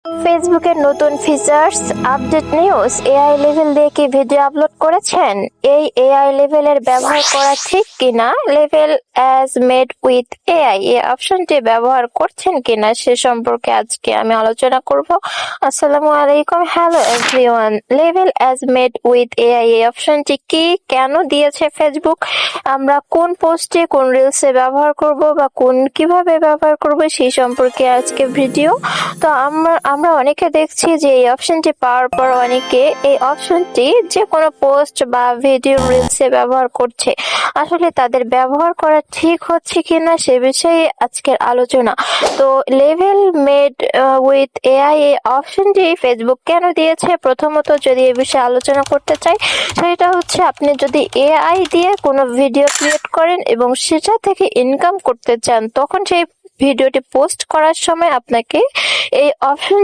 ফেসবুকের নতুন features, update news, AI level দিয়ে কি ভিডিও আপলোড করেছেন? এই এআই লেভেলের ব্যবহার করা ঠিক কিনা? Level as made with AI এই অপশনটি ব্যবহার করছেন কিনা সে সম্পর্কে আজকে আমি আলোচনা করব। আসসালামু আলাইকুম, hello everyone. Level as made with AI এই অপশনটি কি, কেন দিয়েছে ফেসবুক, আমরা কোন পোস্টে কোন রিলসে ব্যবহার করব বা কিভাবে ব্যবহার করব সেই সম্পর্কে আজকে ভিডিও। তো আমরা অনেকে দেখছি যে এই অপশনটি পাওয়ার পর অনেকে এই অপশনটি যে কোনো পোস্ট বা ভিডিও রিলসে ব্যবহার করছে। আসলে তাদের ব্যবহার করা ঠিক হচ্ছে কিনা সে বিষয়ে আজকের আলোচনা। তো লেভেল মেড উইথ এআই এই অপশনটি ফেসবুক কেন দিয়েছে, প্রথমত যদি এই বিষয়ে আলোচনা করতে চাই সেটা হচ্ছে আপনি যদি এআই দিয়ে কোনো ভিডিও ক্রিয়েট করেন এবং সেটা থেকে ইনকাম করতে চান, তখন সেই ভিডিওটি পোস্ট করার সময় আপনাকে এই অপশনটি